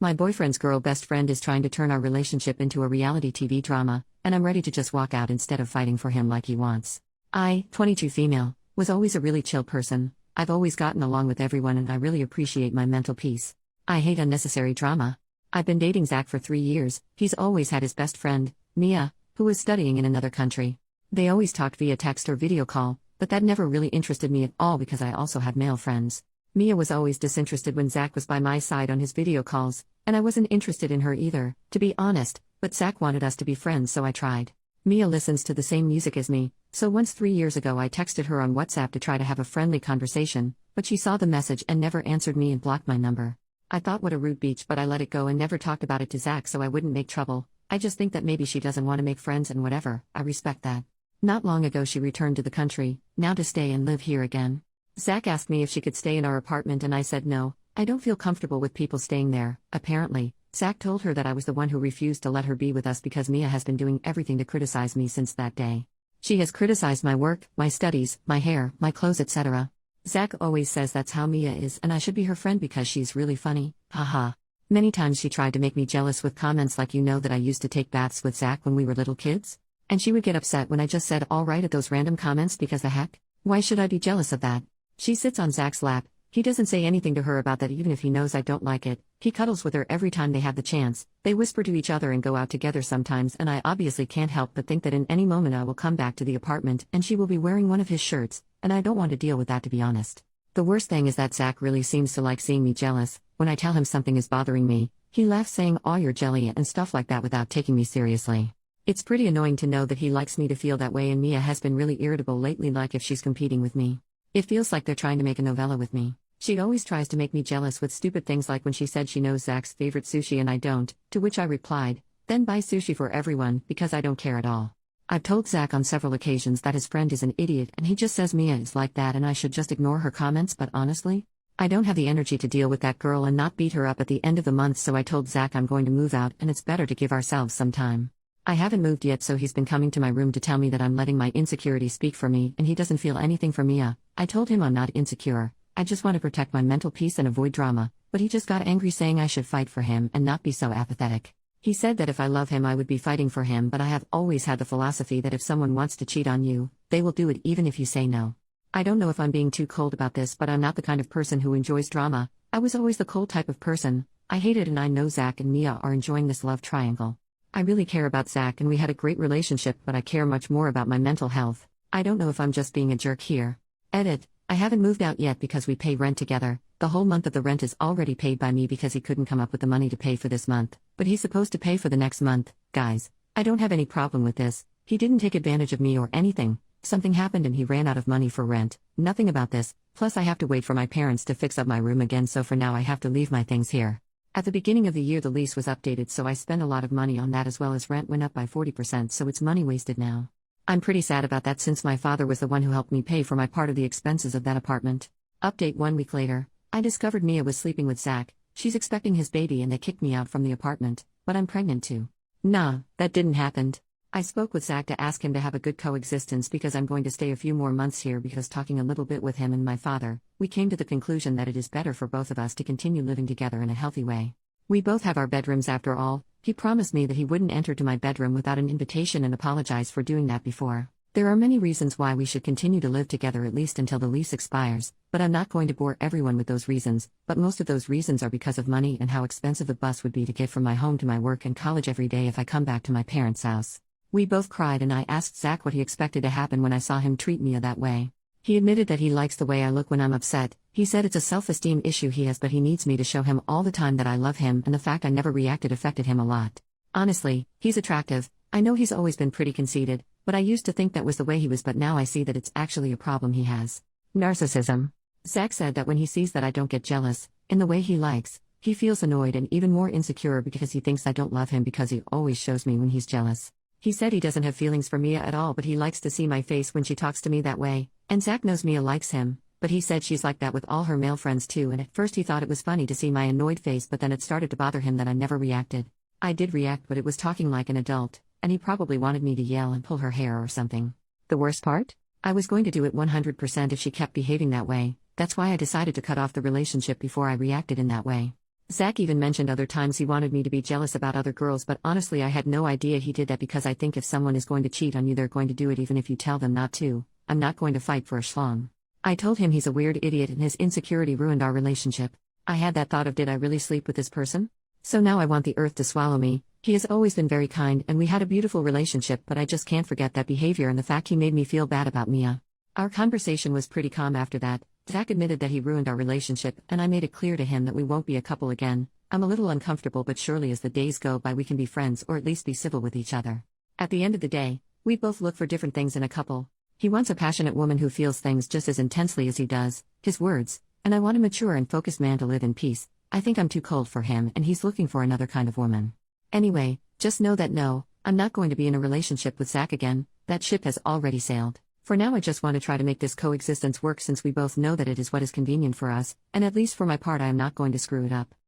My boyfriend's girl best friend is trying to turn our relationship into a reality TV drama, and I'm ready to just walk out instead of fighting for him like he wants. I, 22 female, was always a really chill person. I've always gotten along with everyone and I really appreciate my mental peace. I hate unnecessary drama. I've been dating Zach for 3 years. He's always had his best friend, Mia, who was studying in another country. They always talked via text or video call, but that never really interested me at all because I also have male friends. Mia was always disinterested when Zach was by my side on his video calls, and I wasn't interested in her either, to be honest, but Zach wanted us to be friends so I tried. Mia listens to the same music as me, so once 3 years ago I texted her on WhatsApp to try to have a friendly conversation, but she saw the message and never answered me and blocked my number. I thought what a rude beach, but I let it go and never talked about it to Zach so I wouldn't make trouble. I just think that maybe she doesn't want to make friends and whatever, I respect that. Not long ago she returned to the country, now to stay and live here again. Zach asked me if she could stay in our apartment and I said no, I don't feel comfortable with people staying there. Apparently, Zach told her that I was the one who refused to let her be with us because Mia has been doing everything to criticize me since that day. She has criticized my work, my studies, my hair, my clothes, etc. Zach always says that's how Mia is and I should be her friend because she's really funny, haha. Many times she tried to make me jealous with comments like, you know that I used to take baths with Zach when we were little kids? And she would get upset when I just said alright at those random comments because the heck? Why should I be jealous of that? She sits on Zach's lap. He doesn't say anything to her about that even if he knows I don't like it. He cuddles with her every time they have the chance. They whisper to each other and go out together sometimes and I obviously can't help but think that in any moment I will come back to the apartment and she will be wearing one of his shirts, and I don't want to deal with that to be honest. The worst thing is that Zach really seems to like seeing me jealous. When I tell him something is bothering me, he laughs saying "aw you're jelly" and stuff like that without taking me seriously. It's pretty annoying to know that he likes me to feel that way and Mia has been really irritable lately like if she's competing with me. It feels like they're trying to make a novella with me. She always tries to make me jealous with stupid things like when she said she knows Zach's favorite sushi and I don't, to which I replied, then buy sushi for everyone because I don't care at all. I've told Zach on several occasions that his friend is an idiot and he just says Mia is like that and I should just ignore her comments, but honestly, I don't have the energy to deal with that girl and not beat her up at the end of the month, so I told Zach I'm going to move out and it's better to give ourselves some time. I haven't moved yet, so he's been coming to my room to tell me that I'm letting my insecurity speak for me and he doesn't feel anything for Mia. I told him I'm not insecure, I just want to protect my mental peace and avoid drama, but he just got angry saying I should fight for him and not be so apathetic. He said that if I love him I would be fighting for him, but I have always had the philosophy that if someone wants to cheat on you, they will do it even if you say no. I don't know if I'm being too cold about this, but I'm not the kind of person who enjoys drama. I was always the cold type of person. I hate it and I know Zach and Mia are enjoying this love triangle. I really care about Zach and we had a great relationship, but I care much more about my mental health. I don't know if I'm just being a jerk here. Edit. I haven't moved out yet because we pay rent together. The whole month of the rent is already paid by me because he couldn't come up with the money to pay for this month, but he's supposed to pay for the next month. Guys, I don't have any problem with this. He didn't take advantage of me or anything. Something happened and he ran out of money for rent. Nothing about this. Plus I have to wait for my parents to fix up my room again, so for now I have to leave my things here. At the beginning of the year the lease was updated, so I spent a lot of money on that as well as rent went up by 40%, so it's money wasted now. I'm pretty sad about that since my father was the one who helped me pay for my part of the expenses of that apartment. Update 1 week later. I discovered Mia was sleeping with Zach. She's expecting his baby and they kicked me out from the apartment, but I'm pregnant too. Nah, that didn't happen. I spoke with Zach to ask him to have a good coexistence because I'm going to stay a few more months here, because talking a little bit with him and my father, we came to the conclusion that it is better for both of us to continue living together in a healthy way. We both have our bedrooms after all. He promised me that he wouldn't enter to my bedroom without an invitation and apologized for doing that before. There are many reasons why we should continue to live together at least until the lease expires, but I'm not going to bore everyone with those reasons, but most of those reasons are because of money and how expensive the bus would be to get from my home to my work and college every day if I come back to my parents' house. We both cried and I asked Zach what he expected to happen when I saw him treat Mia that way. He admitted that he likes the way I look when I'm upset. He said it's a self-esteem issue he has, but he needs me to show him all the time that I love him, and the fact I never reacted affected him a lot. Honestly, he's attractive. I know he's always been pretty conceited, but I used to think that was the way he was, but now I see that it's actually a problem he has. Narcissism. Zach said that when he sees that I don't get jealous, in the way he likes, he feels annoyed and even more insecure because he thinks I don't love him because he always shows me when he's jealous. He said he doesn't have feelings for Mia at all, but he likes to see my face when she talks to me that way, and Zach knows Mia likes him, but he said she's like that with all her male friends too, and at first he thought it was funny to see my annoyed face, but then it started to bother him that I never reacted. I did react, but it was talking like an adult, and he probably wanted me to yell and pull her hair or something. The worst part? I was going to do it 100% if she kept behaving that way. That's why I decided to cut off the relationship before I reacted in that way. Zach even mentioned other times he wanted me to be jealous about other girls, but honestly, I had no idea he did that because I think if someone is going to cheat on you, they're going to do it even if you tell them not to. I'm not going to fight for a schlong. I told him he's a weird idiot and his insecurity ruined our relationship. I had that thought of, did I really sleep with this person? So now I want the earth to swallow me. He has always been very kind and we had a beautiful relationship, but I just can't forget that behavior and the fact he made me feel bad about Mia. Our conversation was pretty calm after that. Zach admitted that he ruined our relationship, and I made it clear to him that we won't be a couple again. I'm a little uncomfortable, but surely as the days go by we can be friends or at least be civil with each other. At the end of the day, we both look for different things in a couple. He wants a passionate woman who feels things just as intensely as he does, his words, and I want a mature and focused man to live in peace. I think I'm too cold for him and he's looking for another kind of woman. Anyway, just know that no, I'm not going to be in a relationship with Zach again. That ship has already sailed. For now I just want to try to make this coexistence work since we both know that it is what is convenient for us, and at least for my part I am not going to screw it up.